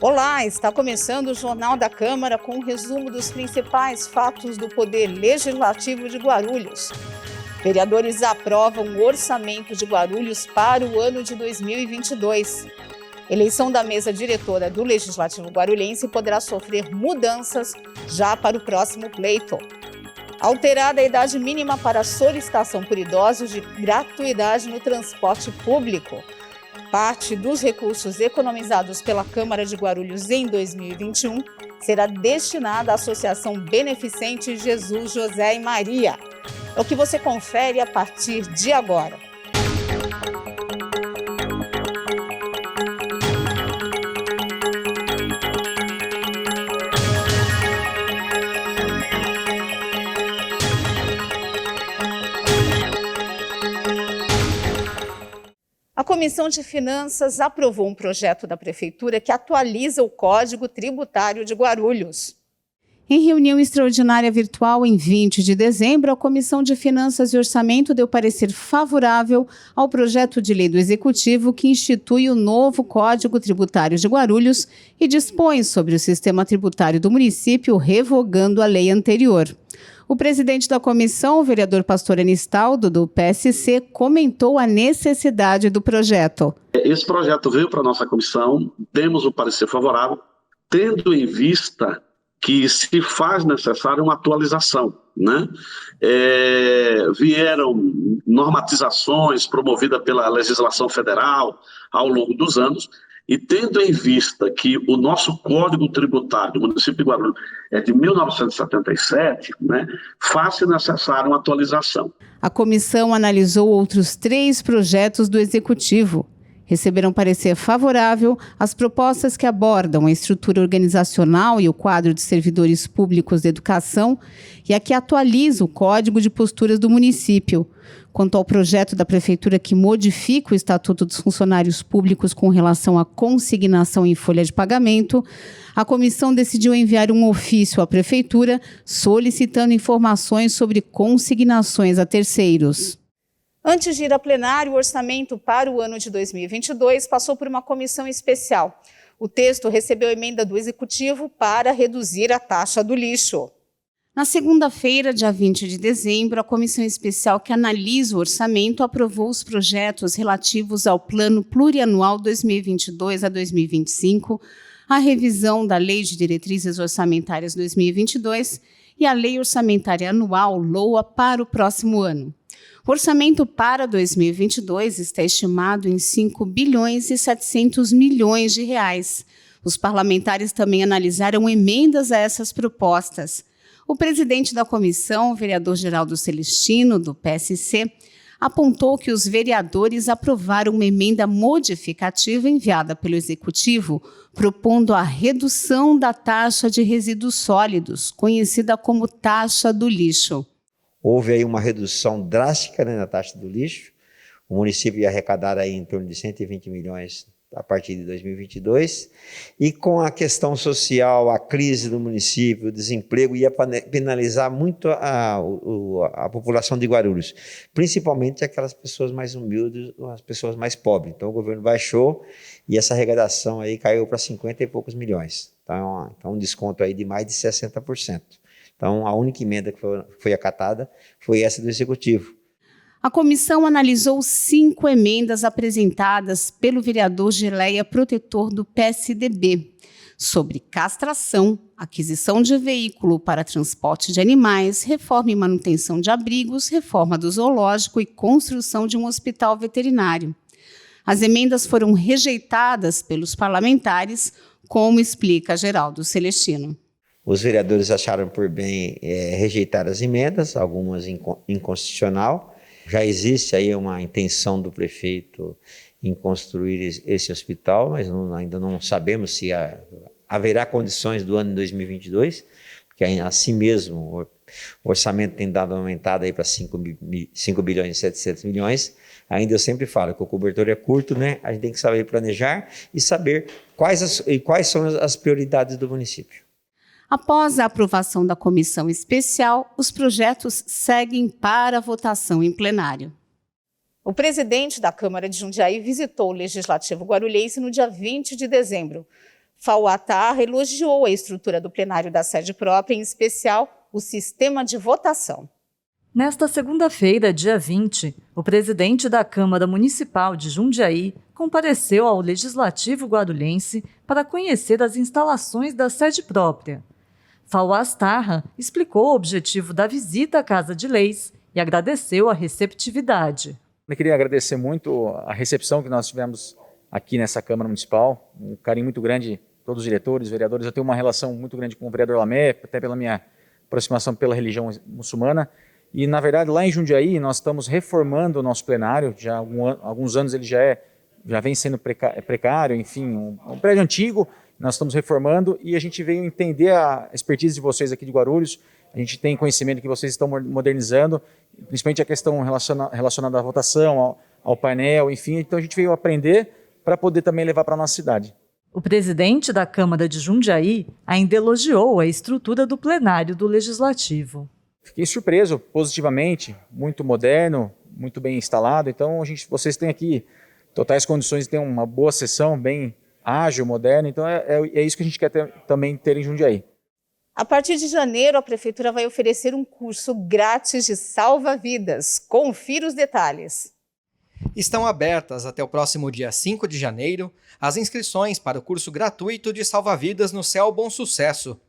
Olá, está começando o Jornal da Câmara com um resumo dos principais fatos do Poder Legislativo de Guarulhos. Vereadores aprovam o orçamento de Guarulhos para o ano de 2022. Eleição da mesa diretora do Legislativo Guarulhense poderá sofrer mudanças já para o próximo pleito. Alterada a idade mínima para solicitação por idosos de gratuidade no transporte público. Parte dos recursos economizados pela Câmara de Guarulhos em 2021 será destinada à Associação Beneficente Jesus, José e Maria. É o que você confere a partir de agora. A Comissão de Finanças aprovou um projeto da Prefeitura que atualiza o Código Tributário de Guarulhos. Em reunião extraordinária virtual em 20 de dezembro, a Comissão de Finanças e Orçamento deu parecer favorável ao projeto de lei do Executivo que institui o novo Código Tributário de Guarulhos e dispõe sobre o sistema tributário do município, revogando a lei anterior. O presidente da comissão, o vereador Pastor Anistaldo, do PSC, comentou a necessidade do projeto. Esse projeto veio para a nossa comissão, demos o parecer favorável, tendo em vista que se faz necessária uma atualização, né? Vieram normatizações promovidas pela legislação federal ao longo dos anos, e tendo em vista que o nosso Código Tributário do município de Guarulhos é de 1977, né, faz-se necessária uma atualização. A comissão analisou outros 3 projetos do Executivo. Receberam parecer favorável as propostas que abordam a estrutura organizacional e o quadro de servidores públicos de educação e a que atualiza o Código de Posturas do município. Quanto ao projeto da Prefeitura que modifica o Estatuto dos Funcionários Públicos com relação à consignação em folha de pagamento, a comissão decidiu enviar um ofício à Prefeitura solicitando informações sobre consignações a terceiros. Antes de ir a plenário, o orçamento para o ano de 2022 passou por uma comissão especial. O texto recebeu emenda do Executivo para reduzir a taxa do lixo. Na segunda-feira, dia 20 de dezembro, a comissão especial que analisa o orçamento aprovou os projetos relativos ao Plano Plurianual 2022 a 2025, a revisão da Lei de Diretrizes Orçamentárias 2022 e a Lei Orçamentária Anual, LOA, para o próximo ano. O orçamento para 2022 está estimado em 5 bilhões e 700 milhões de reais. Os parlamentares também analisaram emendas a essas propostas. O presidente da comissão, o vereador Geraldo Celestino, do PSC, apontou que os vereadores aprovaram uma emenda modificativa enviada pelo Executivo, propondo a redução da taxa de resíduos sólidos, conhecida como taxa do lixo. Houve aí uma redução drástica, né, na taxa do lixo. O município ia arrecadar aí em torno de 120 milhões a partir de 2022. E com a questão social, a crise do município, o desemprego, ia penalizar muito a população de Guarulhos, principalmente aquelas pessoas mais humildes, as pessoas mais pobres. Então o governo baixou e essa arrecadação aí caiu para 50 e poucos milhões. Então um desconto aí de mais de 60%. Então, a única emenda que foi acatada foi essa do Executivo. A comissão analisou 5 emendas apresentadas pelo vereador Geleia Protetor do PSDB, sobre castração, aquisição de veículo para transporte de animais, reforma e manutenção de abrigos, reforma do zoológico e construção de um hospital veterinário. As emendas foram rejeitadas pelos parlamentares, como explica Geraldo Celestino. Os vereadores acharam por bem rejeitar as emendas, algumas inconstitucional. Já existe aí uma intenção do prefeito em construir esse hospital, mas ainda não sabemos se haverá condições do ano de 2022, porque assim mesmo o orçamento tem dado aumentado aí para 5 bilhões e 700 milhões. Ainda eu sempre falo que o cobertor é curto, né? A gente tem que saber planejar e saber quais são as prioridades do município. Após a aprovação da comissão especial, os projetos seguem para a votação em plenário. O presidente da Câmara de Jundiaí visitou o Legislativo Guarulhense no dia 20 de dezembro. FAO-ATAR elogiou a estrutura do plenário da sede própria, em especial o sistema de votação. Nesta segunda-feira, dia 20, o presidente da Câmara Municipal de Jundiaí compareceu ao Legislativo Guarulhense para conhecer as instalações da sede própria. Fauaz Tarra explicou o objetivo da visita à Casa de Leis e agradeceu a receptividade. Eu queria agradecer muito a recepção que nós tivemos aqui nessa Câmara Municipal, um carinho muito grande, todos os diretores, vereadores. Eu tenho uma relação muito grande com o vereador Lamé, até pela minha aproximação pela religião muçulmana. E, na verdade, lá em Jundiaí, nós estamos reformando o nosso plenário. Já há alguns anos ele já vem sendo precário, enfim, um prédio antigo. Nós estamos reformando e a gente veio entender a expertise de vocês aqui de Guarulhos. A gente tem conhecimento que vocês estão modernizando, principalmente a questão relacionada à votação, ao painel, enfim. Então a gente veio aprender para poder também levar para a nossa cidade. O presidente da Câmara de Jundiaí ainda elogiou a estrutura do plenário do Legislativo. Fiquei surpreso positivamente, muito moderno, muito bem instalado. Então vocês têm aqui totais condições de ter uma boa sessão, bem ágil, moderna. Então é isso que a gente quer também ter em Jundiaí. A partir de janeiro, a Prefeitura vai oferecer um curso grátis de salva-vidas. Confira os detalhes. Estão abertas até o próximo dia 5 de janeiro as inscrições para o curso gratuito de salva-vidas no CEL Bom Sucesso.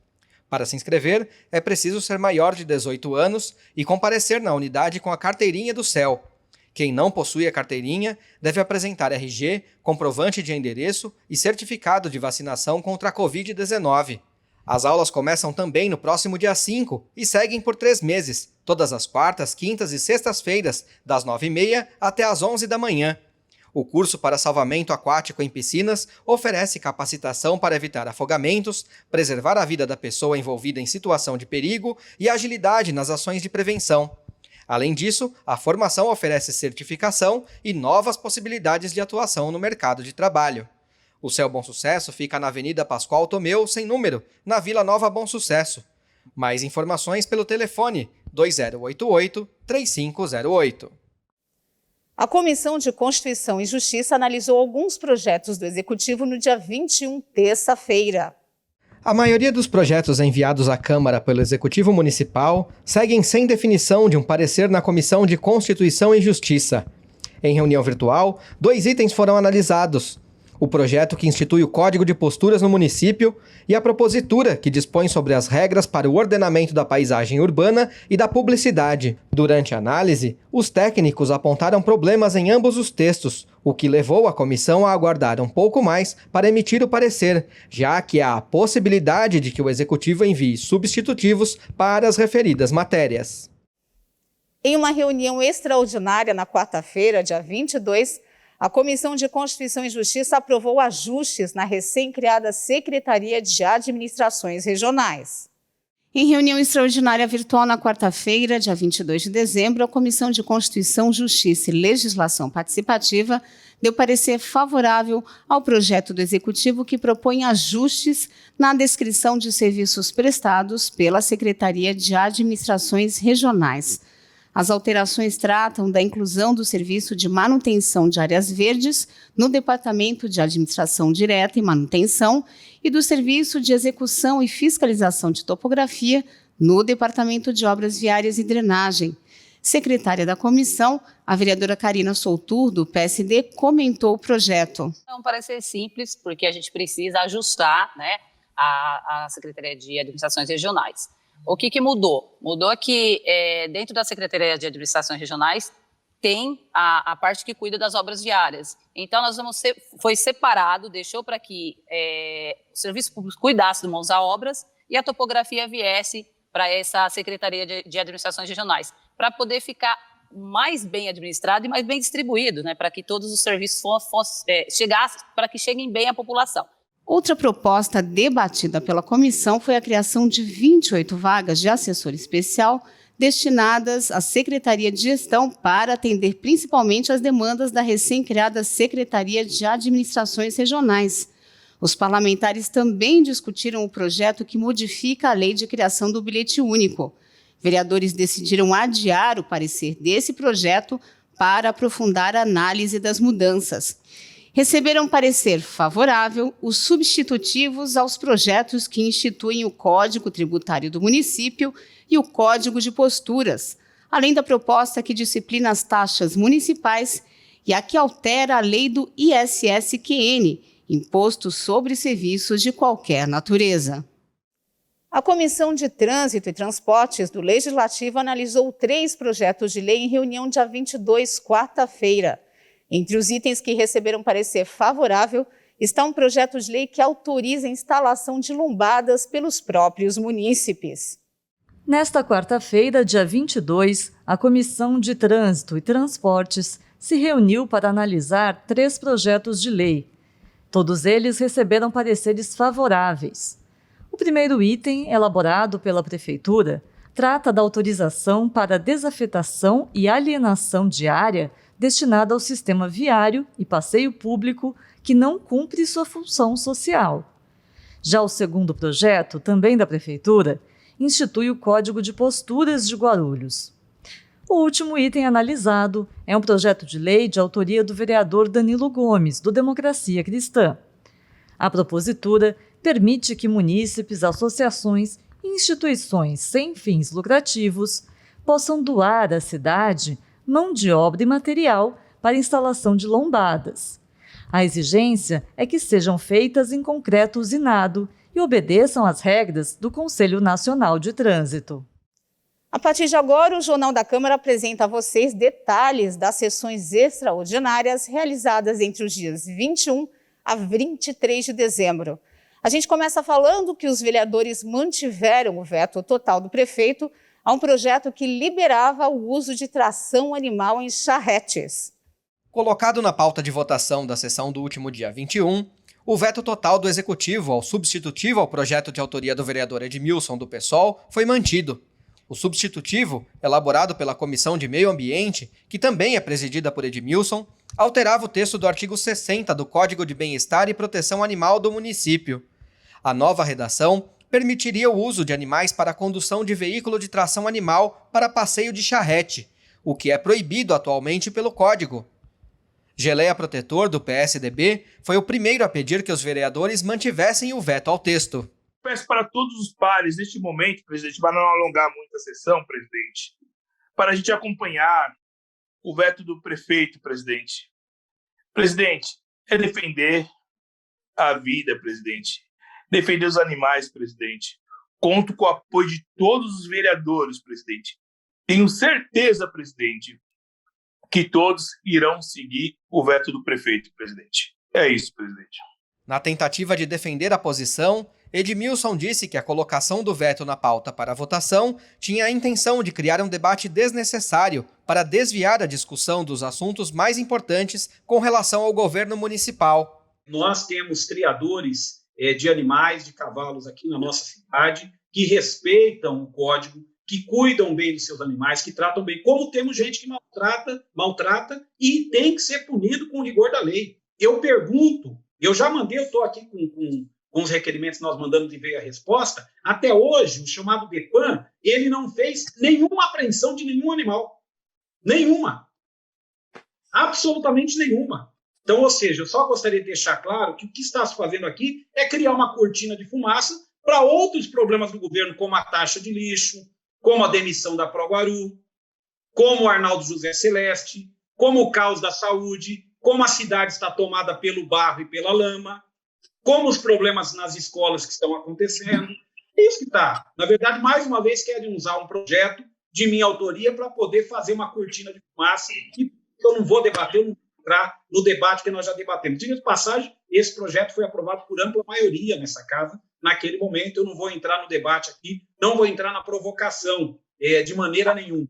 Para se inscrever, é preciso ser maior de 18 anos e comparecer na unidade com a carteirinha do CEL. Quem não possui a carteirinha deve apresentar RG, comprovante de endereço e certificado de vacinação contra a Covid-19. As aulas começam também no próximo dia 5 e seguem por 3 meses, todas as quartas, quintas e sextas-feiras, das 9h30 até as 11 da manhã. O curso para salvamento aquático em piscinas oferece capacitação para evitar afogamentos, preservar a vida da pessoa envolvida em situação de perigo e agilidade nas ações de prevenção. Além disso, a formação oferece certificação e novas possibilidades de atuação no mercado de trabalho. O CEL Bom Sucesso fica na Avenida Pascoal Tomeu, sem número, na Vila Nova Bom Sucesso. Mais informações pelo telefone 2088-3508. A Comissão de Constituição e Justiça analisou alguns projetos do Executivo no dia 21, terça-feira. A maioria dos projetos enviados à Câmara pelo Executivo Municipal seguem sem definição de um parecer na Comissão de Constituição e Justiça. Em reunião virtual, 2 itens foram analisados: o projeto que institui o Código de Posturas no município e a propositura que dispõe sobre as regras para o ordenamento da paisagem urbana e da publicidade. Durante a análise, os técnicos apontaram problemas em ambos os textos, o que levou a comissão a aguardar um pouco mais para emitir o parecer, já que há a possibilidade de que o Executivo envie substitutivos para as referidas matérias. Em uma reunião extraordinária na quarta-feira, dia 22, a Comissão de Constituição e Justiça aprovou ajustes na recém-criada Secretaria de Administrações Regionais. Em reunião extraordinária virtual na quarta-feira, dia 22 de dezembro, a Comissão de Constituição, Justiça e Legislação Participativa deu parecer favorável ao projeto do Executivo que propõe ajustes na descrição de serviços prestados pela Secretaria de Administrações Regionais. As alterações tratam da inclusão do serviço de manutenção de áreas verdes no Departamento de Administração Direta e Manutenção e do serviço de execução e fiscalização de topografia no Departamento de Obras Viárias e Drenagem. Secretária da comissão, a vereadora Karina Soutur, do PSD, comentou o projeto. É um parecer simples, porque a gente precisa ajustar, a Secretaria de Administrações Regionais. O que mudou? Mudou que dentro da Secretaria de Administrações Regionais tem a parte que cuida das obras viárias. Então, foi separado, deixou para que o Serviço Público cuidasse do mãos a obras e a topografia viesse para essa Secretaria de Administrações Regionais, para poder ficar mais bem administrado e mais bem distribuído, para que todos os serviços chegassem, para que cheguem bem à população. Outra proposta debatida pela comissão foi a criação de 28 vagas de assessor especial destinadas à Secretaria de Gestão para atender principalmente as demandas da recém-criada Secretaria de Administrações Regionais. Os parlamentares também discutiram o projeto que modifica a lei de criação do bilhete único. Vereadores decidiram adiar o parecer desse projeto para aprofundar a análise das mudanças. Receberam parecer favorável os substitutivos aos projetos que instituem o Código Tributário do Município e o Código de Posturas, além da proposta que disciplina as taxas municipais e a que altera a lei do ISSQN, Imposto sobre Serviços de Qualquer Natureza. A Comissão de Trânsito e Transportes do Legislativo analisou 3 projetos de lei em reunião dia 22, quarta-feira. Entre os itens que receberam parecer favorável está um projeto de lei que autoriza a instalação de lombadas pelos próprios munícipes. Nesta quarta-feira, dia 22, a Comissão de Trânsito e Transportes se reuniu para analisar 3 projetos de lei. Todos eles receberam pareceres favoráveis. O primeiro item, elaborado pela Prefeitura, trata da autorização para desafetação e alienação de área destinada ao sistema viário e passeio público que não cumpre sua função social. Já o segundo projeto, também da Prefeitura, institui o Código de Posturas de Guarulhos. O último item analisado é um projeto de lei de autoria do vereador Danilo Gomes, do Democracia Cristã. A propositura permite que munícipes, associações e instituições sem fins lucrativos possam doar à cidade mão de obra e material para instalação de lombadas. A exigência é que sejam feitas em concreto usinado e obedeçam às regras do Conselho Nacional de Trânsito. A partir de agora, o Jornal da Câmara apresenta a vocês detalhes das sessões extraordinárias realizadas entre os dias 21 a 23 de dezembro. A gente começa falando que os vereadores mantiveram o veto total do prefeito a um projeto que liberava o uso de tração animal em charretes. Colocado na pauta de votação da sessão do último dia 21, o veto total do Executivo ao substitutivo ao projeto de autoria do vereador Edmilson do PSOL foi mantido. O substitutivo, elaborado pela Comissão de Meio Ambiente, que também é presidida por Edmilson, alterava o texto do artigo 60 do Código de Bem-Estar e Proteção Animal do município. A nova redação permitiria o uso de animais para a condução de veículo de tração animal para passeio de charrete, o que é proibido atualmente pelo Código. Geleia Protetor, do PSDB, foi o primeiro a pedir que os vereadores mantivessem o veto ao texto. Peço para todos os pares, neste momento, presidente, para não alongar muito a sessão, presidente, para a gente acompanhar o veto do prefeito, presidente. Presidente, é defender a vida, presidente. Defender os animais, presidente. Conto com o apoio de todos os vereadores, presidente. Tenho certeza, presidente, que todos irão seguir o veto do prefeito, presidente. É isso, presidente. Na tentativa de defender a posição, Edmilson disse que a colocação do veto na pauta para a votação tinha a intenção de criar um debate desnecessário para desviar a discussão dos assuntos mais importantes com relação ao governo municipal. Nós temos criadores de animais, de cavalos aqui na nossa cidade, que respeitam o código, que cuidam bem dos seus animais, que tratam bem, como temos gente que maltrata e tem que ser punido com o rigor da lei. Eu pergunto, eu já mandei, eu estou aqui com os requerimentos que nós mandamos e veio a resposta, até hoje, o chamado DEPAN, ele não fez nenhuma apreensão de nenhum animal. Nenhuma. Absolutamente nenhuma. Então, ou seja, eu só gostaria de deixar claro que o que está se fazendo aqui é criar uma cortina de fumaça para outros problemas do governo, como a taxa de lixo, como a demissão da Proguaru, como o Arnaldo José Celeste, como o caos da saúde, como a cidade está tomada pelo barro e pela lama, como os problemas nas escolas que estão acontecendo. É isso que está. Na verdade, mais uma vez, querem usar um projeto de minha autoria para poder fazer uma cortina de fumaça e eu não vou debater, eu não vou entrar no debate que nós já debatemos. Diga de passagem, esse projeto foi aprovado por ampla maioria nessa casa. Naquele momento, eu não vou entrar no debate aqui, não vou entrar na provocação de maneira nenhuma.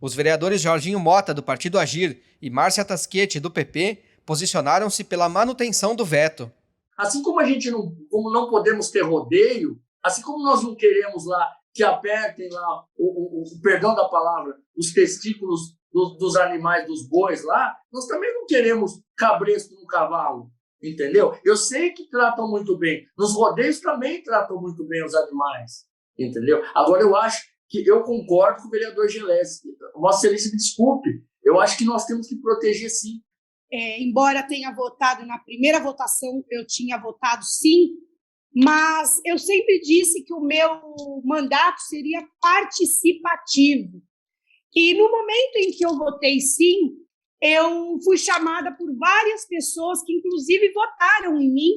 Os vereadores Jorginho Mota, do Partido Agir, e Márcia Tasquete, do PP, posicionaram-se pela manutenção do veto. Assim como a gente não podemos ter rodeio, assim como nós não queremos lá que apertem lá, o perdão da palavra, os testículos dos animais, dos bois lá, nós também não queremos cabresto no cavalo, entendeu? Eu sei que tratam muito bem, nos rodeios também tratam muito bem os animais, entendeu? Agora eu acho que eu concordo com o vereador Gelés, Vossa Excelência me desculpe, eu acho que nós temos que proteger sim, embora tenha votado na primeira votação, eu tinha votado sim, mas eu sempre disse que o meu mandato seria participativo. E no momento em que eu votei sim, eu fui chamada por várias pessoas que, inclusive, votaram em mim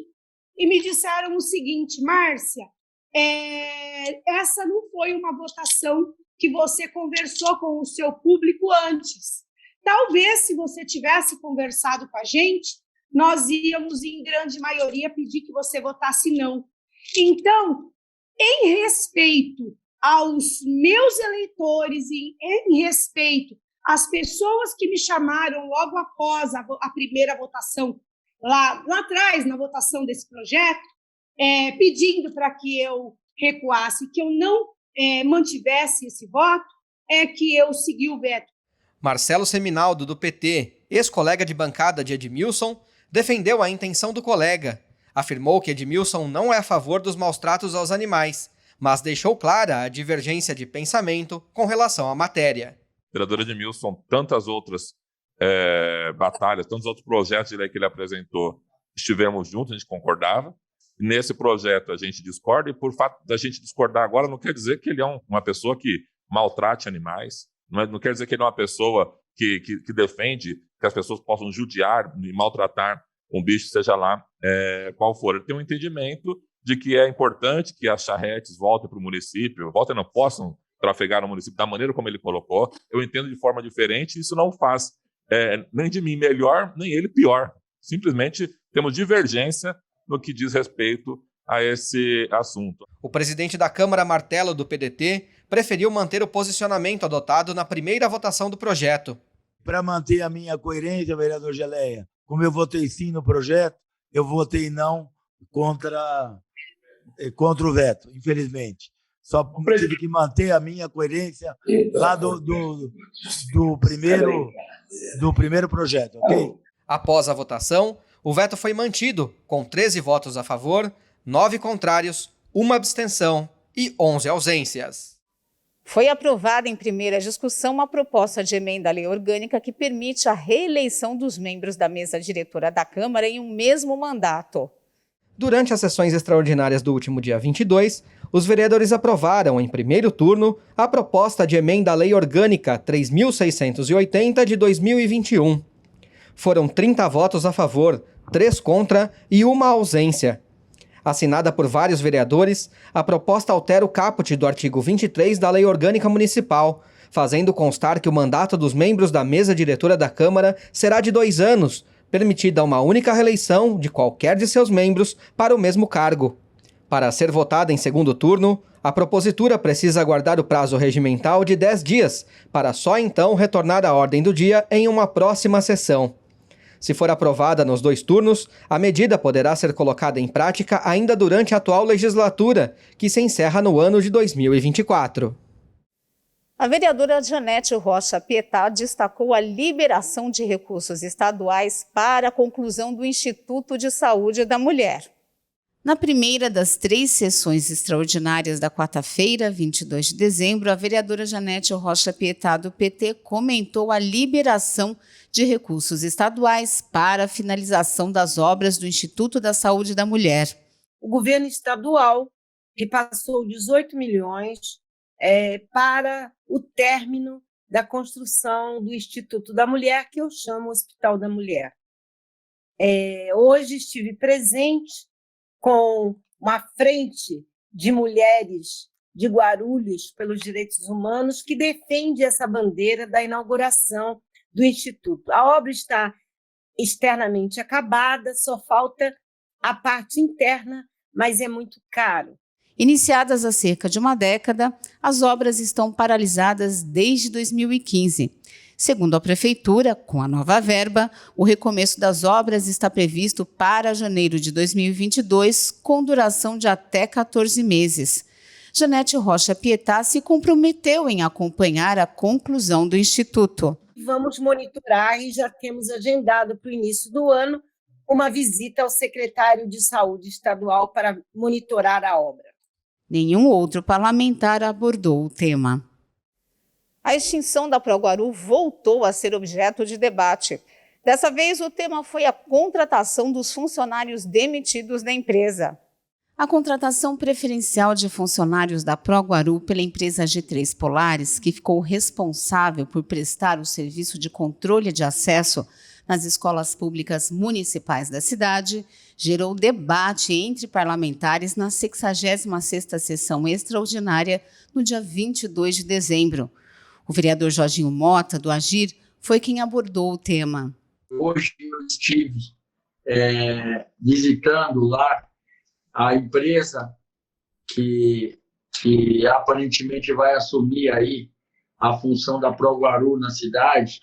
e me disseram o seguinte: Márcia, essa não foi uma votação que você conversou com o seu público antes. Talvez, se você tivesse conversado com a gente, nós íamos, em grande maioria, pedir que você votasse não. Então, em respeito aos meus eleitores e em respeito às pessoas que me chamaram logo após a primeira votação, lá atrás, na votação desse projeto, pedindo para que eu recuasse, que eu não mantivesse esse voto, que eu segui o veto. Marcelo Seminaldo, do PT, ex-colega de bancada de Edmilson, defendeu a intenção do colega. Afirmou que Edmilson não é a favor dos maus-tratos aos animais, mas deixou clara a divergência de pensamento com relação à matéria. Vereador Edmilson, tantas outras batalhas, tantos outros projetos de lei que ele apresentou, estivemos juntos, a gente concordava. Nesse projeto a gente discorda, e por fato da gente discordar agora não quer dizer que ele é uma pessoa que maltrate animais, não quer dizer que ele é uma pessoa que defende que as pessoas possam judiar e maltratar um bicho, seja lá qual for. Ele tem um entendimento de que é importante que as charretes voltem para o município, não possam trafegar no município da maneira como ele colocou. Eu entendo de forma diferente, e isso não faz nem de mim melhor, nem ele pior. Simplesmente temos divergência no que diz respeito a esse assunto. O presidente da Câmara, Martelo, do PDT, preferiu manter o posicionamento adotado na primeira votação do projeto. Para manter a minha coerência, vereador Geleia, como eu votei sim no projeto, eu votei não contra o veto, infelizmente. Só tive que manter a minha coerência lá do primeiro projeto, ok? Após a votação, o veto foi mantido, com 13 votos a favor, 9 contrários, 1 abstenção e 11 ausências. Foi aprovada em primeira discussão uma proposta de emenda à lei orgânica que permite a reeleição dos membros da mesa diretora da Câmara em um mesmo mandato. Durante as sessões extraordinárias do último dia 22, os vereadores aprovaram, em primeiro turno, a proposta de emenda à lei orgânica 3.680 de 2021. Foram 30 votos a favor, 3 contra e 1 ausência. Assinada por vários vereadores, a proposta altera o caput do artigo 23 da Lei Orgânica Municipal, fazendo constar que o mandato dos membros da mesa diretora da Câmara será de 2 anos, permitida uma única reeleição de qualquer de seus membros para o mesmo cargo. Para ser votada em segundo turno, a propositura precisa aguardar o prazo regimental de 10 dias, para só então retornar à ordem do dia em uma próxima sessão. Se for aprovada nos 2 turnos, a medida poderá ser colocada em prática ainda durante a atual legislatura, que se encerra no ano de 2024. A vereadora Janete Rocha Pietá destacou a liberação de recursos estaduais para a conclusão do Instituto de Saúde da Mulher. Na primeira das 3 sessões extraordinárias da quarta-feira, 22 de dezembro, a vereadora Janete Rocha Pietá, do PT, comentou a liberação de recursos estaduais para a finalização das obras do Instituto da Saúde da Mulher. O governo estadual repassou 18 milhões para o término da construção do Instituto da Mulher, que eu chamo Hospital da Mulher. Hoje estive presente com uma frente de mulheres de Guarulhos pelos direitos humanos que defende essa bandeira da inauguração do Instituto. A obra está externamente acabada, só falta a parte interna, mas é muito caro. Iniciadas há cerca de uma década, as obras estão paralisadas desde 2015. Segundo a Prefeitura, com a nova verba, o recomeço das obras está previsto para janeiro de 2022, com duração de até 14 meses. Janete Rocha Pietá se comprometeu em acompanhar a conclusão do Instituto. Vamos monitorar e já temos agendado para o início do ano uma visita ao secretário de Saúde estadual para monitorar a obra. Nenhum outro parlamentar abordou o tema. A extinção da Proguaru voltou a ser objeto de debate. Dessa vez, o tema foi a contratação dos funcionários demitidos da empresa. A contratação preferencial de funcionários da Proguaru pela empresa G3 Polaris, que ficou responsável por prestar o serviço de controle de acesso nas escolas públicas municipais da cidade, gerou debate entre parlamentares na 66ª sessão extraordinária no dia 22 de dezembro. O vereador Jorginho Mota, do Agir, foi quem abordou o tema. Hoje eu estive visitando lá a empresa que aparentemente vai assumir aí a função da Proguaru na cidade,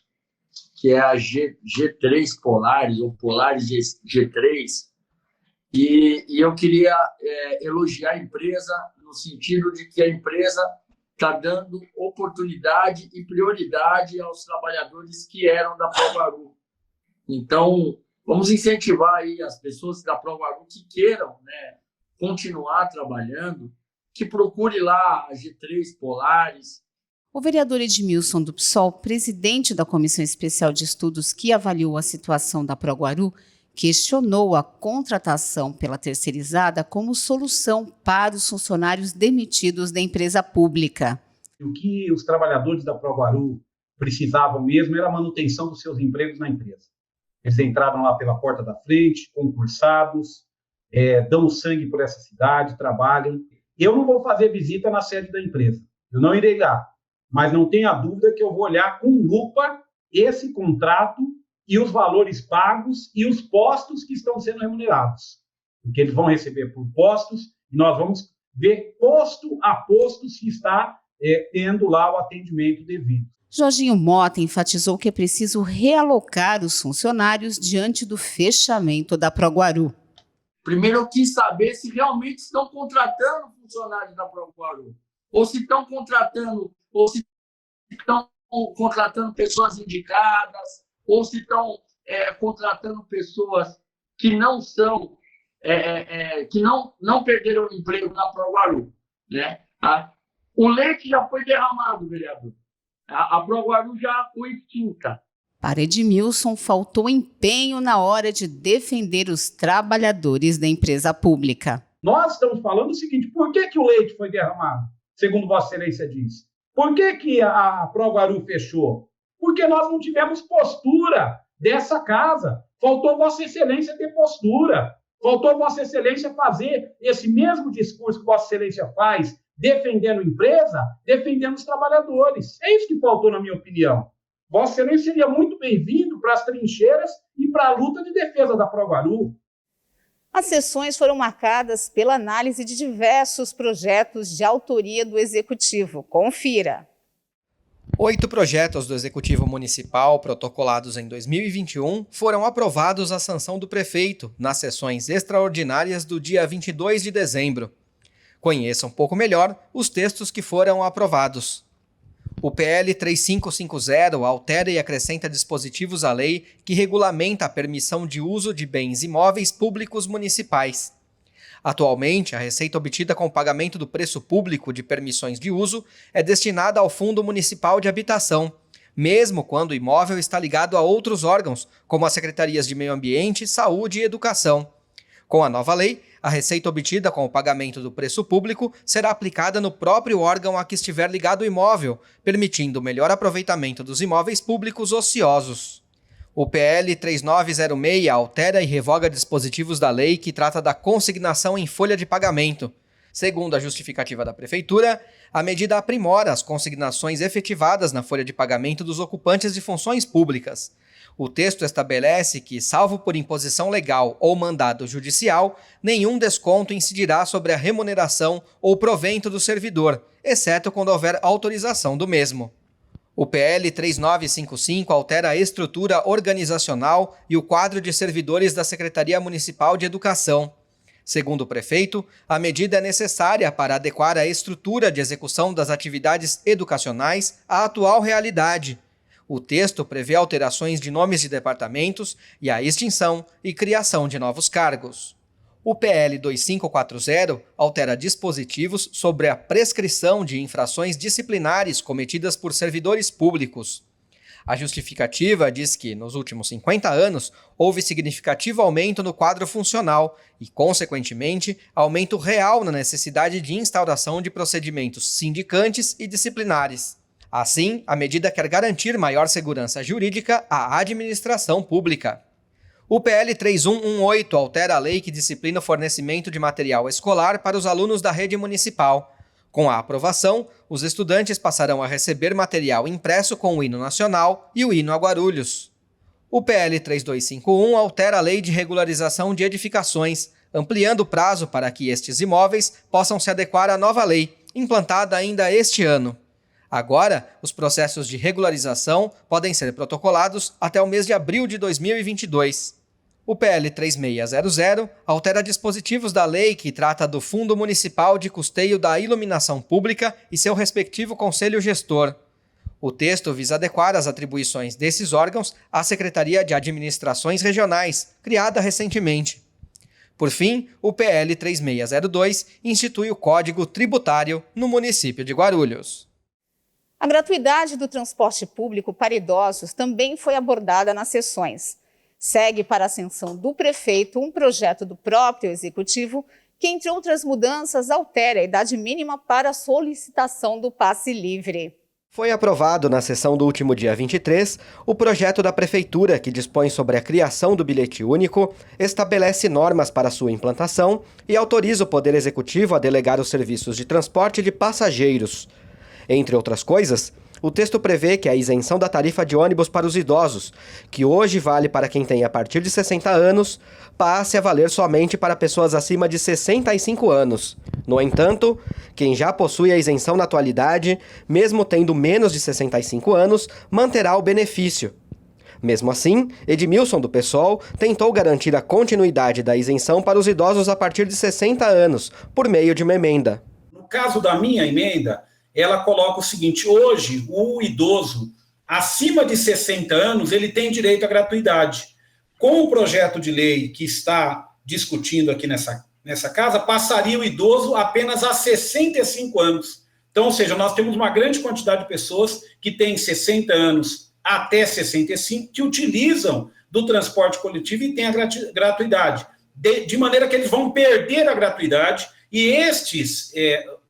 que é a G3 Polaris, ou Polaris G3, e eu queria elogiar a empresa no sentido de que a empresa está dando oportunidade e prioridade aos trabalhadores que eram da Proguaru. Então, vamos incentivar aí as pessoas da Proguaru que queiram, né, continuar trabalhando, que procure lá a G3 Polaris. O vereador Edmilson do PSOL, presidente da Comissão Especial de Estudos que avaliou a situação da Proguaru, questionou a contratação pela terceirizada como solução para os funcionários demitidos da empresa pública. O que os trabalhadores da Proguaru precisavam mesmo era a manutenção dos seus empregos na empresa. Eles entraram lá pela porta da frente, concursados, dão sangue por essa cidade, trabalham. Eu não vou fazer visita na sede da empresa, eu não irei lá, mas não tenha dúvida que eu vou olhar com lupa esse contrato e os valores pagos e os postos que estão sendo remunerados, porque eles vão receber por postos e nós vamos ver posto a posto se está tendo lá o atendimento devido. Jorginho Mota enfatizou que é preciso realocar os funcionários diante do fechamento da Proguaru. Primeiro, eu quis saber se realmente estão contratando funcionários da Proguaru, ou se estão contratando pessoas indicadas, ou se estão contratando pessoas que não são, que não perderam o emprego na Proguaru, né? O leite já foi derramado, vereador. A Proguaru já foi extinta. Para Edmilson, faltou empenho na hora de defender os trabalhadores da empresa pública. Nós estamos falando o seguinte, por que o leite foi derramado, segundo Vossa Excelência disse? Por que a Proguaru fechou? Porque nós não tivemos postura dessa casa. Faltou Vossa Excelência ter postura. Faltou Vossa Excelência fazer esse mesmo discurso que Vossa Excelência faz, defendendo a empresa, defendendo os trabalhadores. É isso que faltou, na minha opinião. Vossa Excelência seria muito bem-vindo para as trincheiras e para a luta de defesa da Proguaru. As sessões foram marcadas pela análise de diversos projetos de autoria do Executivo. Confira. 8 projetos do Executivo Municipal protocolados em 2021 foram aprovados à sanção do prefeito nas sessões extraordinárias do dia 22 de dezembro. Conheça um pouco melhor os textos que foram aprovados. O PL 3550 altera e acrescenta dispositivos à lei que regulamenta a permissão de uso de bens imóveis públicos municipais. Atualmente, a receita obtida com o pagamento do preço público de permissões de uso é destinada ao Fundo Municipal de Habitação, mesmo quando o imóvel está ligado a outros órgãos, como as Secretarias de Meio Ambiente, Saúde e Educação. Com a nova lei, a receita obtida com o pagamento do preço público será aplicada no próprio órgão a que estiver ligado o imóvel, permitindo o melhor aproveitamento dos imóveis públicos ociosos. O PL 3906 altera e revoga dispositivos da lei que trata da consignação em folha de pagamento. Segundo a justificativa da Prefeitura, a medida aprimora as consignações efetivadas na folha de pagamento dos ocupantes de funções públicas. O texto estabelece que, salvo por imposição legal ou mandado judicial, nenhum desconto incidirá sobre a remuneração ou provento do servidor, exceto quando houver autorização do mesmo. O PL 3955 altera a estrutura organizacional e o quadro de servidores da Secretaria Municipal de Educação. Segundo o prefeito, a medida é necessária para adequar a estrutura de execução das atividades educacionais à atual realidade. O texto prevê alterações de nomes de departamentos e a extinção e criação de novos cargos. O PL 2540 altera dispositivos sobre a prescrição de infrações disciplinares cometidas por servidores públicos. A justificativa diz que, nos últimos 50 anos, houve significativo aumento no quadro funcional e, consequentemente, aumento real na necessidade de instauração de procedimentos sindicantes e disciplinares. Assim, a medida quer garantir maior segurança jurídica à administração pública. O PL 3118 altera a lei que disciplina o fornecimento de material escolar para os alunos da rede municipal. Com a aprovação, os estudantes passarão a receber material impresso com o hino nacional e o hino a Guarulhos. O PL 3251 altera a lei de regularização de edificações, ampliando o prazo para que estes imóveis possam se adequar à nova lei, implantada ainda este ano. Agora, os processos de regularização podem ser protocolados até o mês de abril de 2022. O PL 3600 altera dispositivos da lei que trata do Fundo Municipal de Custeio da Iluminação Pública e seu respectivo conselho gestor. O texto visa adequar as atribuições desses órgãos à Secretaria de Administrações Regionais, criada recentemente. Por fim, o PL 3602 institui o Código Tributário no município de Guarulhos. A gratuidade do transporte público para idosos também foi abordada nas sessões. Segue para a ascensão do prefeito um projeto do próprio executivo que, entre outras mudanças, altera a idade mínima para a solicitação do passe livre. Foi aprovado na sessão do último dia 23 o projeto da Prefeitura que dispõe sobre a criação do bilhete único, estabelece normas para sua implantação e autoriza o Poder Executivo a delegar os serviços de transporte de passageiros. Entre outras coisas, o texto prevê que a isenção da tarifa de ônibus para os idosos, que hoje vale para quem tem a partir de 60 anos, passe a valer somente para pessoas acima de 65 anos. No entanto, quem já possui a isenção na atualidade, mesmo tendo menos de 65 anos, manterá o benefício. Mesmo assim, Edmilson, do PSOL, tentou garantir a continuidade da isenção para os idosos a partir de 60 anos, por meio de uma emenda. No caso da minha emenda, ela coloca o seguinte: hoje o idoso acima de 60 anos ele tem direito à gratuidade. Com o projeto de lei que está discutindo aqui nessa casa, passaria o idoso apenas a 65 anos. Então, ou seja, nós temos uma grande quantidade de pessoas que têm 60 anos até 65 que utilizam do transporte coletivo e têm a gratuidade, de maneira que eles vão perder a gratuidade e estes...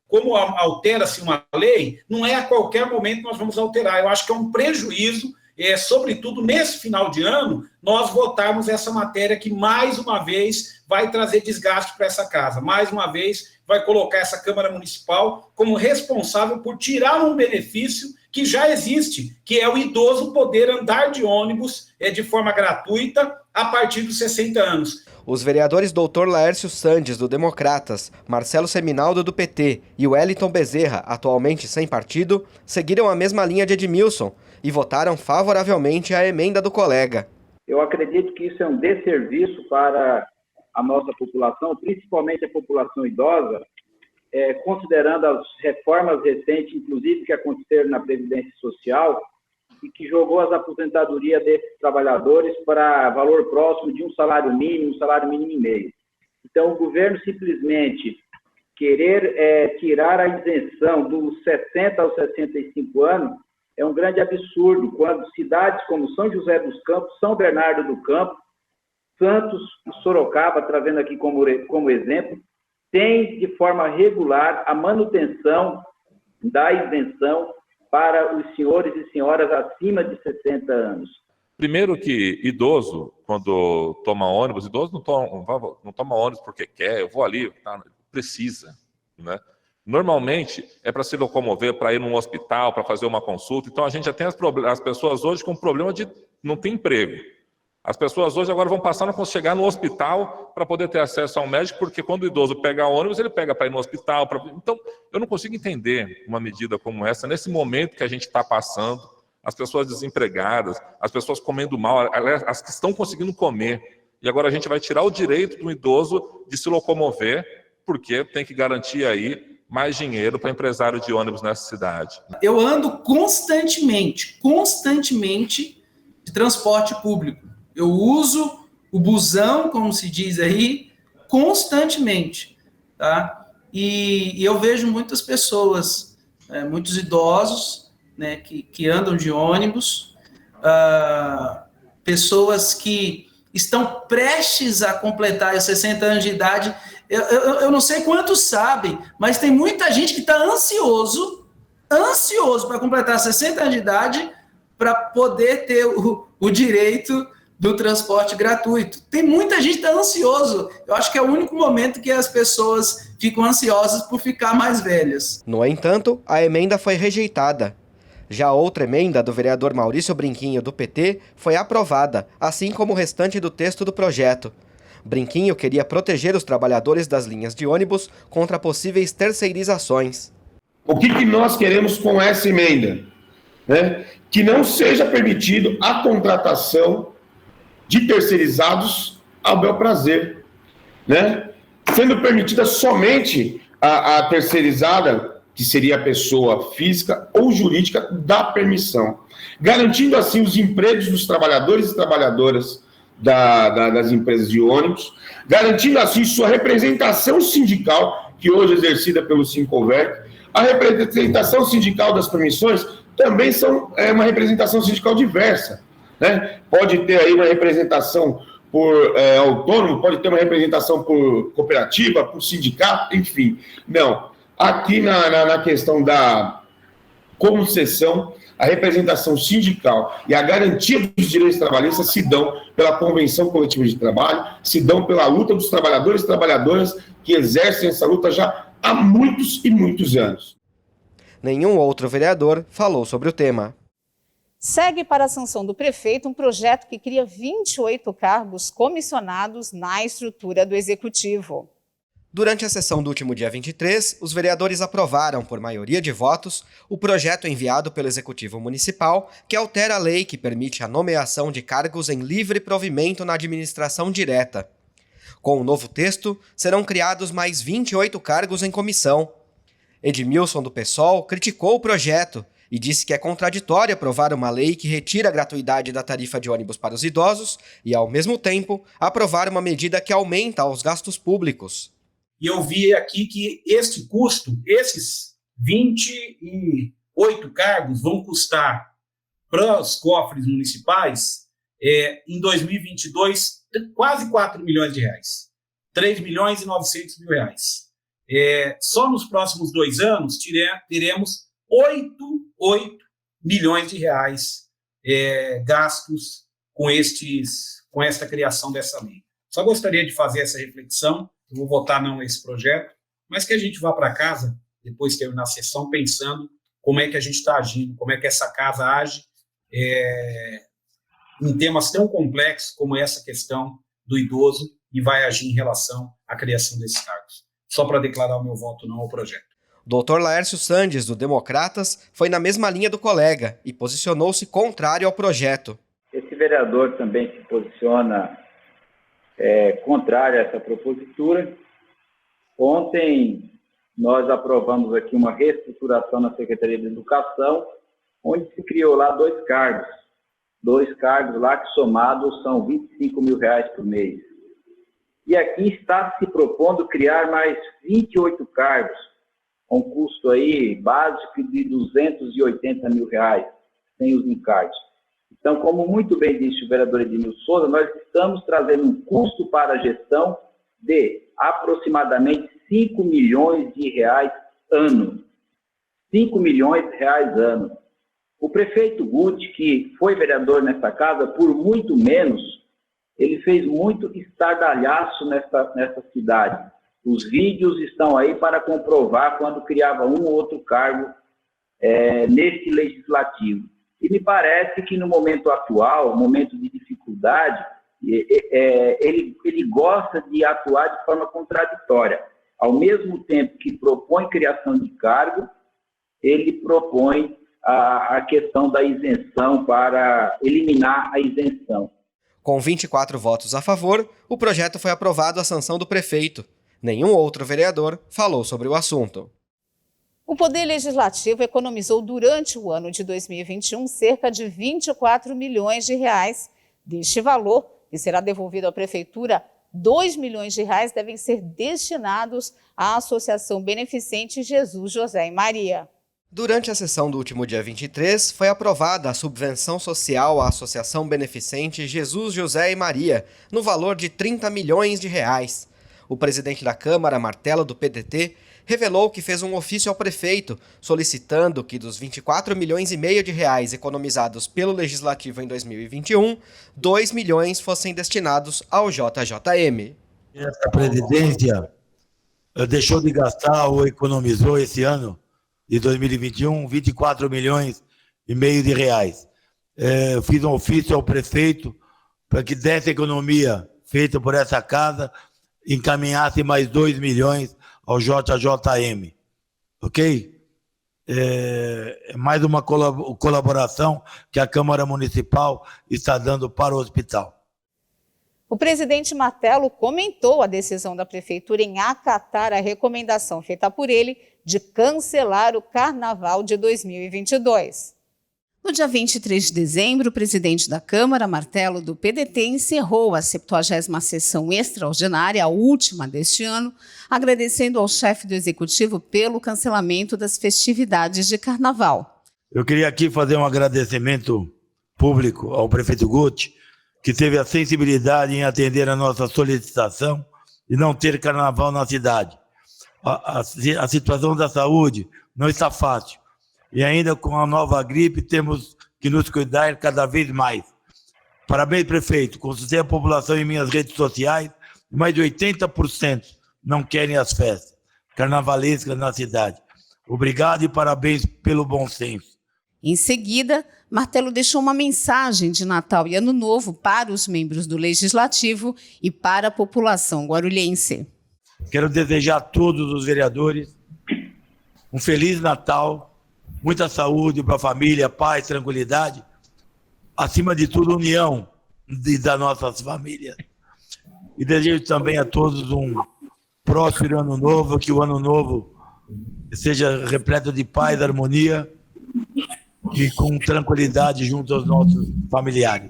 Como altera-se uma lei, não é a qualquer momento que nós vamos alterar. Eu acho que é um prejuízo, sobretudo nesse final de ano, nós votarmos essa matéria que, mais uma vez, vai trazer desgaste para essa casa. Mais uma vez, vai colocar essa Câmara Municipal como responsável por tirar um benefício que já existe, que é o idoso poder andar de ônibus de forma gratuita a partir dos 60 anos. Os vereadores Dr. Laércio Sandes, do Democratas, Marcelo Seminaldo, do PT, e Wellington Bezerra, atualmente sem partido, seguiram a mesma linha de Edmilson e votaram favoravelmente à emenda do colega. Eu acredito que isso é um desserviço para a nossa população, principalmente a população idosa, considerando as reformas recentes, inclusive, que aconteceram na Previdência Social, e que jogou as aposentadorias desses trabalhadores para valor próximo de um salário mínimo e meio. Então, o governo simplesmente querer tirar a isenção dos 60 aos 65 anos é um grande absurdo, quando cidades como São José dos Campos, São Bernardo do Campo, Santos e Sorocaba, trazendo aqui como exemplo, têm de forma regular a manutenção da isenção para os senhores e senhoras acima de 60 anos. Primeiro que idoso, quando toma ônibus, idoso não toma ônibus porque quer, eu vou ali, tá, precisa, né? Normalmente é para se locomover, para ir num hospital, para fazer uma consulta. Então a gente já tem as pessoas hoje com problema de não ter emprego. As pessoas hoje agora vão passar a chegar no hospital para poder ter acesso ao médico, porque quando o idoso pega ônibus, ele pega para ir no hospital. Então, eu não consigo entender uma medida como essa, nesse momento que a gente está passando, as pessoas desempregadas, as pessoas comendo mal, as que estão conseguindo comer. E agora a gente vai tirar o direito do idoso de se locomover, porque tem que garantir aí mais dinheiro para empresário de ônibus nessa cidade. Eu ando constantemente de transporte público. Eu uso o busão, como se diz aí, constantemente, tá? E eu vejo muitas pessoas, muitos idosos, né, que andam de ônibus, pessoas que estão prestes a completar os 60 anos de idade. Eu não sei quantos sabem, mas tem muita gente que está ansioso para completar 60 anos de idade para poder ter o direito do transporte gratuito. Tem muita gente que está ansioso. Eu acho que é o único momento que as pessoas ficam ansiosas por ficar mais velhas. No entanto, a emenda foi rejeitada. Já outra emenda do vereador Maurício Brinquinho, do PT, foi aprovada, assim como o restante do texto do projeto. Brinquinho queria proteger os trabalhadores das linhas de ônibus contra possíveis terceirizações. O que nós queremos com essa emenda? Que não seja permitido a contratação de terceirizados ao bel prazer. Sendo permitida somente a terceirizada, que seria a pessoa física ou jurídica, da permissão, garantindo assim os empregos dos trabalhadores e trabalhadoras das empresas de ônibus, garantindo assim sua representação sindical, que hoje é exercida pelo Sincoverc. A representação sindical das permissões também é uma representação sindical diversa. Pode ter aí uma representação por autônomo, pode ter uma representação por cooperativa, por sindicato, enfim. Não. Aqui na questão da concessão, a representação sindical e a garantia dos direitos trabalhistas se dão pela Convenção Coletiva de Trabalho, se dão pela luta dos trabalhadores e trabalhadoras que exercem essa luta já há muitos e muitos anos. Nenhum outro vereador falou sobre o tema. Segue para a sanção do prefeito um projeto que cria 28 cargos comissionados na estrutura do Executivo. Durante a sessão do último dia 23, os vereadores aprovaram, por maioria de votos, o projeto enviado pelo Executivo Municipal que altera a lei que permite a nomeação de cargos em livre provimento na administração direta. Com o novo texto, serão criados mais 28 cargos em comissão. Edmilson, do PSOL, criticou o projeto e disse que é contraditório aprovar uma lei que retira a gratuidade da tarifa de ônibus para os idosos e, ao mesmo tempo, aprovar uma medida que aumenta os gastos públicos. E eu vi aqui que este custo, esses 28 cargos vão custar para os cofres municipais, em 2022, quase 4 milhões de reais. 3 milhões e 900 mil reais. Só nos próximos 2 anos teremos 8 milhões de reais gastos com esta criação dessa lei. Só gostaria de fazer essa reflexão. Eu vou votar não esse projeto, mas que a gente vá para casa, depois de terminar a sessão, pensando como é que a gente está agindo, como é que essa casa age em temas tão complexos como essa questão do idoso e vai agir em relação à criação desses cargos. Só para declarar o meu voto não ao projeto. O Dr. Laércio Sandes, do Democratas, foi na mesma linha do colega e posicionou-se contrário ao projeto. Esse vereador também se posiciona contrário a essa propositura. Ontem nós aprovamos aqui uma reestruturação na Secretaria de Educação, onde se criou lá 2 cargos. 2 cargos lá que somados são 25 mil reais por mês. E aqui está se propondo criar mais 28 cargos, com custo aí básico de 280 mil reais, sem os encargos. Então, como muito bem disse o vereador Edmilson Souza, nós estamos trazendo um custo para a gestão de aproximadamente 5 milhões de reais ano. 5 milhões de reais ano. O prefeito Guti, que foi vereador nessa casa por muito menos, ele fez muito estardalhaço nessa cidade. Os vídeos estão aí para comprovar quando criava um ou outro cargo nesse legislativo. E me parece que no momento atual, momento de dificuldade, ele gosta de atuar de forma contraditória. Ao mesmo tempo que propõe criação de cargo, ele propõe a questão da isenção para eliminar a isenção. Com 24 votos a favor, o projeto foi aprovado à sanção do prefeito. Nenhum outro vereador falou sobre o assunto. O Poder Legislativo economizou durante o ano de 2021 cerca de 24 milhões de reais. Deste valor, que será devolvido à Prefeitura, 2 milhões de reais devem ser destinados à Associação Beneficente Jesus, José e Maria. Durante a sessão do último dia 23, foi aprovada a subvenção social à Associação Beneficente Jesus, José e Maria, no valor de R$ 30 milhões. O presidente da Câmara, Martelo, do PDT, revelou que fez um ofício ao prefeito, solicitando que dos 24 milhões e meio de reais economizados pelo Legislativo em 2021, 2 milhões fossem destinados ao JJM. Essa presidência deixou de gastar ou economizou esse ano de 2021, 24 milhões e meio de reais. Eu fiz um ofício ao prefeito para que dessa economia feita por essa casa encaminhasse mais 2 milhões ao JJM, ok? É mais uma colaboração que a Câmara Municipal está dando para o hospital. O presidente Martelo comentou a decisão da Prefeitura em acatar a recomendação feita por ele de cancelar o Carnaval de 2022. No dia 23 de dezembro, o presidente da Câmara, Martelo, do PDT, encerrou a 70ª sessão extraordinária, a última deste ano, agradecendo ao chefe do Executivo pelo cancelamento das festividades de Carnaval. Eu queria aqui fazer um agradecimento público ao prefeito Guti, que teve a sensibilidade em atender a nossa solicitação de não ter carnaval na cidade. A situação da saúde não está fácil. E ainda com a nova gripe, temos que nos cuidar cada vez mais. Parabéns, prefeito. Consultei a população em minhas redes sociais, mais de 80% não querem as festas carnavalescas na cidade. Obrigado e parabéns pelo bom senso. Em seguida, Martelo deixou uma mensagem de Natal e Ano Novo para os membros do Legislativo e para a população guarulhense. Quero desejar a todos os vereadores um Feliz Natal, muita saúde para a família, paz, tranquilidade, acima de tudo, união das nossas famílias. E desejo também a todos um próspero Ano Novo, que o Ano Novo seja repleto de paz, harmonia e com tranquilidade junto aos nossos familiares.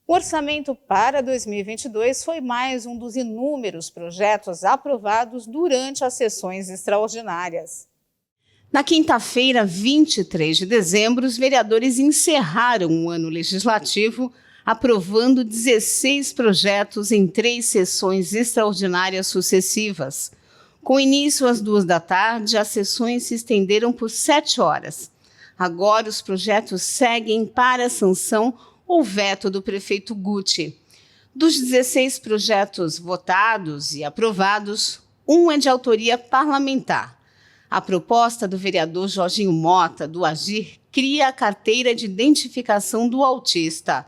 O orçamento para 2022 foi mais um dos inúmeros projetos aprovados durante as sessões extraordinárias. Na quinta-feira, 23 de dezembro, os vereadores encerraram o ano legislativo, aprovando 16 projetos em 3 sessões extraordinárias sucessivas. Com início às 2 da tarde, as sessões se estenderam por 7 horas. Agora, os projetos seguem para a sanção ou veto do prefeito Guti. Dos 16 projetos votados e aprovados, um é de autoria parlamentar. A proposta do vereador Jorginho Mota, do Agir, cria a carteira de identificação do autista.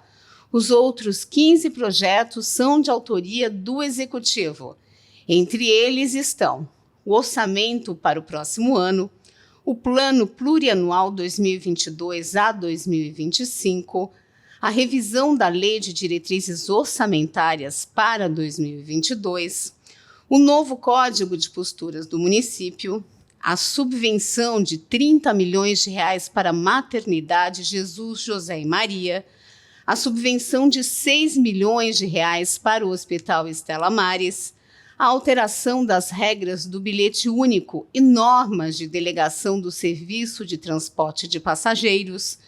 Os outros 15 projetos são de autoria do Executivo. Entre eles estão o orçamento para o próximo ano, o Plano Plurianual 2022 a 2025, a revisão da Lei de Diretrizes Orçamentárias para 2022, o novo Código de Posturas do município, a subvenção de R$ 30 milhões para a maternidade Jesus, José e Maria, a subvenção de R$ 6 milhões para o Hospital Estela Maris, a alteração das regras do bilhete único e normas de delegação do serviço de transporte de passageiros,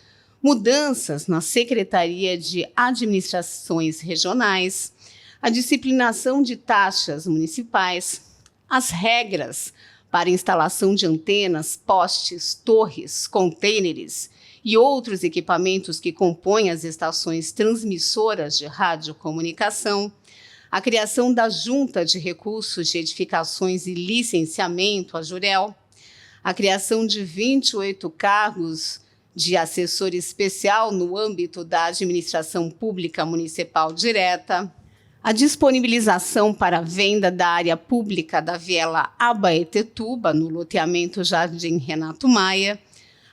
mudanças na Secretaria de Administrações Regionais, a disciplinação de taxas municipais, as regras para instalação de antenas, postes, torres, contêineres e outros equipamentos que compõem as estações transmissoras de radiocomunicação, a criação da Junta de Recursos de Edificações e Licenciamento, a JUREL, a criação de 28 cargos de assessor especial no âmbito da Administração Pública Municipal Direta, a disponibilização para a venda da área pública da viela Abaetetuba, no loteamento Jardim Renato Maia,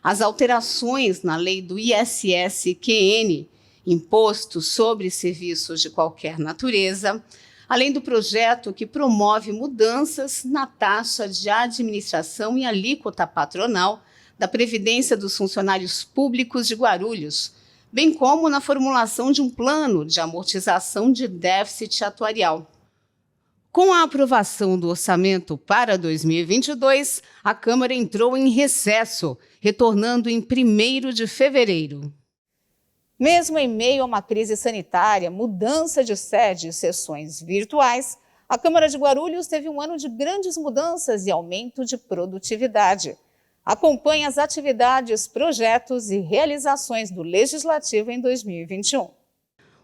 as alterações na lei do ISS-QN, Imposto sobre Serviços de Qualquer Natureza, além do projeto que promove mudanças na taxa de administração e alíquota patronal da Previdência dos Funcionários Públicos de Guarulhos, bem como na formulação de um plano de amortização de déficit atuarial. Com a aprovação do orçamento para 2022, a Câmara entrou em recesso, retornando em 1º de fevereiro. Mesmo em meio a uma crise sanitária, mudança de sede e sessões virtuais, a Câmara de Guarulhos teve um ano de grandes mudanças e aumento de produtividade. Acompanhe as atividades, projetos e realizações do Legislativo em 2021.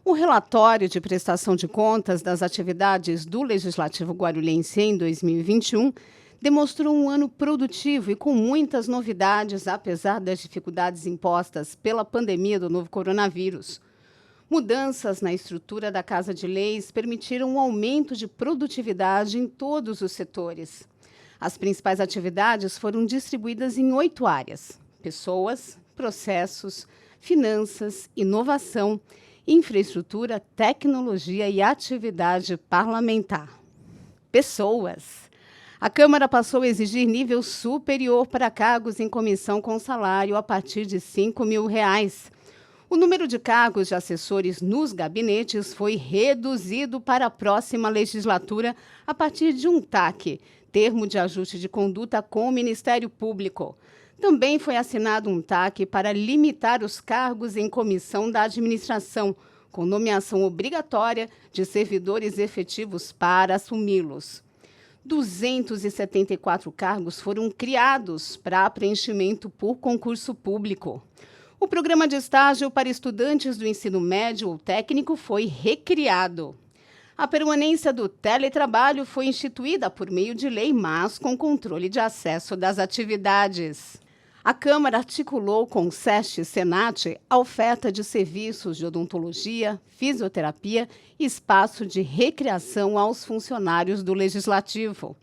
O relatório de prestação de contas das atividades do Legislativo Guarulhense em 2021 demonstrou um ano produtivo e com muitas novidades, apesar das dificuldades impostas pela pandemia do novo coronavírus. Mudanças na estrutura da Casa de Leis permitiram um aumento de produtividade em todos os setores. As principais atividades foram distribuídas em 8 áreas: pessoas, processos, finanças, inovação, infraestrutura, tecnologia e atividade parlamentar. Pessoas. A Câmara passou a exigir nível superior para cargos em comissão com salário a partir de R$ 5.000. O número de cargos de assessores nos gabinetes foi reduzido para a próxima legislatura a partir de um TAC, termo de ajuste de conduta com o Ministério Público. Também foi assinado um TAC para limitar os cargos em comissão da administração, com nomeação obrigatória de servidores efetivos para assumi-los. 274 cargos foram criados para preenchimento por concurso público. O programa de estágio para estudantes do ensino médio ou técnico foi recriado. A permanência do teletrabalho foi instituída por meio de lei, mas com controle de acesso das atividades. A Câmara articulou com o SESC e Senat a oferta de serviços de odontologia, fisioterapia e espaço de recreação aos funcionários do Legislativo.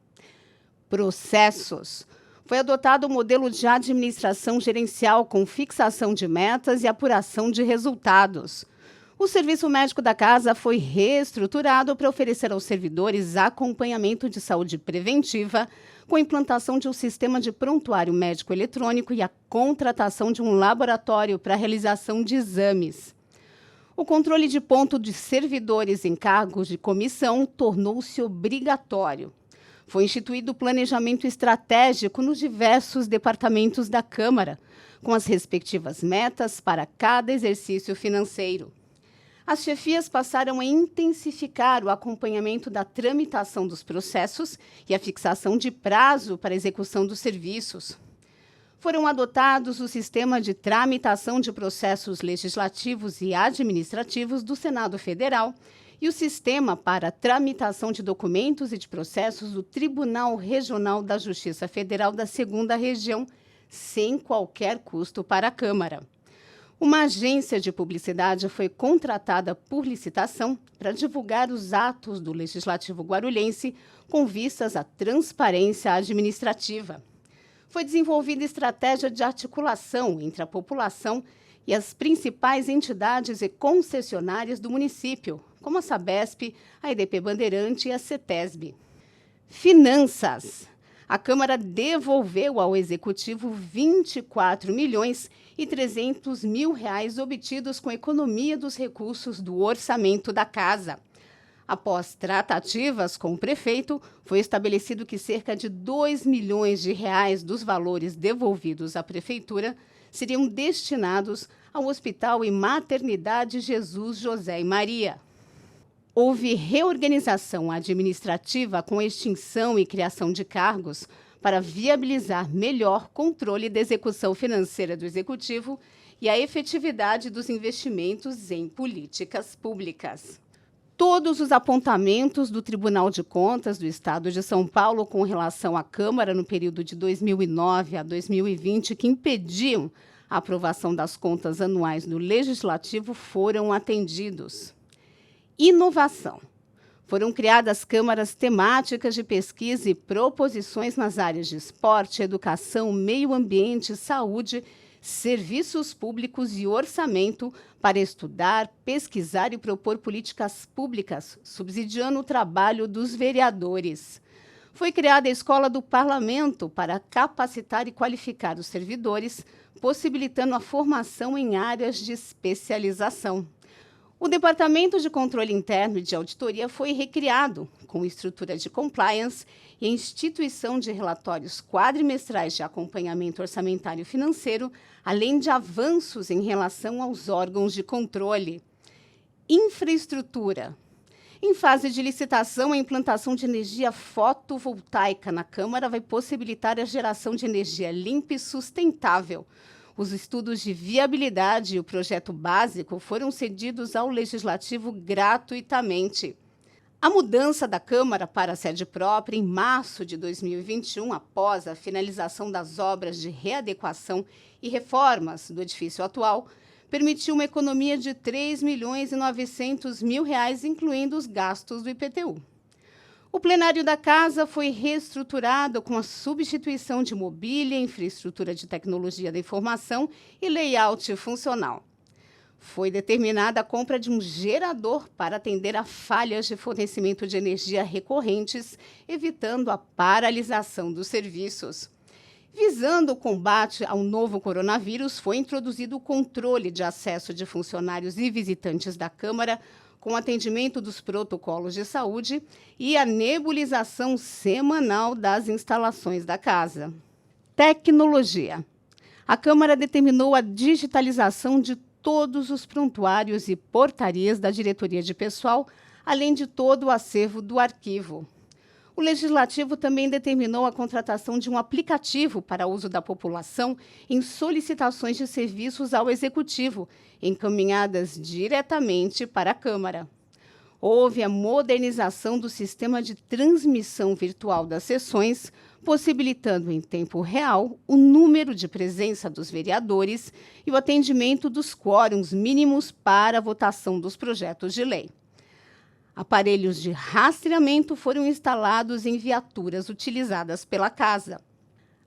Processos. Foi adotado o modelo de administração gerencial com fixação de metas e apuração de resultados. O Serviço Médico da Casa foi reestruturado para oferecer aos servidores acompanhamento de saúde preventiva, com a implantação de um sistema de prontuário médico eletrônico e a contratação de um laboratório para a realização de exames. O controle de ponto de servidores em cargos de comissão tornou-se obrigatório. Foi instituído o planejamento estratégico nos diversos departamentos da Câmara, com as respectivas metas para cada exercício financeiro. As chefias passaram a intensificar o acompanhamento da tramitação dos processos e a fixação de prazo para a execução dos serviços. Foram adotados o sistema de tramitação de processos legislativos e administrativos do Senado Federal e o sistema para tramitação de documentos e de processos do Tribunal Regional da Justiça Federal da 2ª Região, sem qualquer custo para a Câmara. Uma agência de publicidade foi contratada por licitação para divulgar os atos do Legislativo Guarulhense com vistas à transparência administrativa. Foi desenvolvida estratégia de articulação entre a população e as principais entidades e concessionárias do município, como a Sabesp, a EDP Bandeirante e a CETESB. Finanças. A Câmara devolveu ao Executivo R$ 24.300.000 obtidos com a economia dos recursos do orçamento da Casa. Após tratativas com o prefeito, foi estabelecido que cerca de R$ 2 milhões dos valores devolvidos à Prefeitura seriam destinados ao Hospital e Maternidade Jesus, José e Maria. Houve reorganização administrativa com extinção e criação de cargos para viabilizar melhor controle da execução financeira do Executivo e a efetividade dos investimentos em políticas públicas. Todos os apontamentos do Tribunal de Contas do Estado de São Paulo com relação à Câmara no período de 2009 a 2020 que impediam a aprovação das contas anuais do Legislativo foram atendidos. Inovação. Foram criadas câmaras temáticas de pesquisa e proposições nas áreas de esporte, educação, meio ambiente, saúde, serviços públicos e orçamento para estudar, pesquisar e propor políticas públicas, subsidiando o trabalho dos vereadores. Foi criada a Escola do Parlamento para capacitar e qualificar os servidores, possibilitando a formação em áreas de especialização. O Departamento de Controle Interno e de Auditoria foi recriado, com estrutura de compliance e a instituição de relatórios quadrimestrais de acompanhamento orçamentário e financeiro, além de avanços em relação aos órgãos de controle. Infraestrutura. Em fase de licitação, a implantação de energia fotovoltaica na Câmara vai possibilitar a geração de energia limpa e sustentável. Os estudos de viabilidade e o projeto básico foram cedidos ao Legislativo gratuitamente. A mudança da Câmara para a sede própria em março de 2021, após a finalização das obras de readequação e reformas do edifício atual, permitiu uma economia de R$ 3.900.000, incluindo os gastos do IPTU. O plenário da Casa foi reestruturado com a substituição de mobília, infraestrutura de tecnologia da informação e layout funcional. Foi determinada a compra de um gerador para atender a falhas de fornecimento de energia recorrentes, evitando a paralisação dos serviços. Visando o combate ao novo coronavírus, foi introduzido o controle de acesso de funcionários e visitantes da Câmara, com atendimento dos protocolos de saúde e a nebulização semanal das instalações da Casa. Tecnologia. A Câmara determinou a digitalização de todos os prontuários e portarias da diretoria de pessoal, além de todo o acervo do arquivo. O Legislativo também determinou a contratação de um aplicativo para uso da população em solicitações de serviços ao Executivo, encaminhadas diretamente para a Câmara. Houve a modernização do sistema de transmissão virtual das sessões, possibilitando em tempo real o número de presença dos vereadores e o atendimento dos quórums mínimos para a votação dos projetos de lei. Aparelhos de rastreamento foram instalados em viaturas utilizadas pela Casa.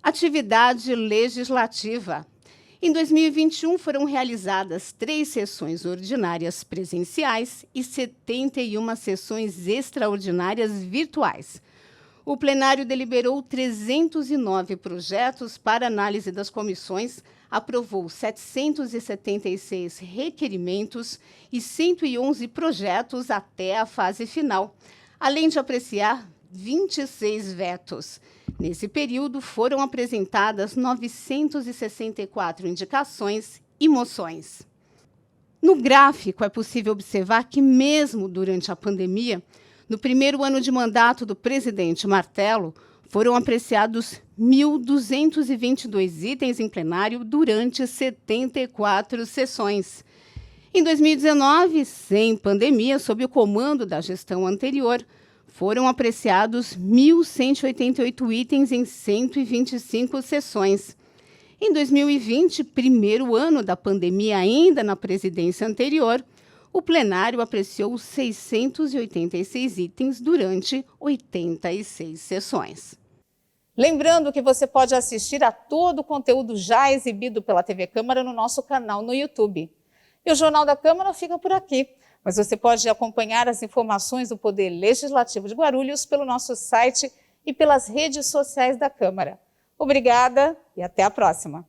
Atividade legislativa. Em 2021, foram realizadas 3 sessões ordinárias presenciais e 71 sessões extraordinárias virtuais. O plenário deliberou 309 projetos para análise das comissões, aprovou 776 requerimentos e 111 projetos até a fase final, além de apreciar 26 vetos. Nesse período, foram apresentadas 964 indicações e moções. No gráfico, é possível observar que, mesmo durante a pandemia, no primeiro ano de mandato do presidente Martello, foram apreciados 1.222 itens em plenário durante 74 sessões. Em 2019, sem pandemia, sob o comando da gestão anterior, foram apreciados 1.188 itens em 125 sessões. Em 2020, primeiro ano da pandemia ainda na presidência anterior, o plenário apreciou 686 itens durante 86 sessões. Lembrando que você pode assistir a todo o conteúdo já exibido pela TV Câmara no nosso canal no YouTube. E o Jornal da Câmara fica por aqui, mas você pode acompanhar as informações do Poder Legislativo de Guarulhos pelo nosso site e pelas redes sociais da Câmara. Obrigada e até a próxima.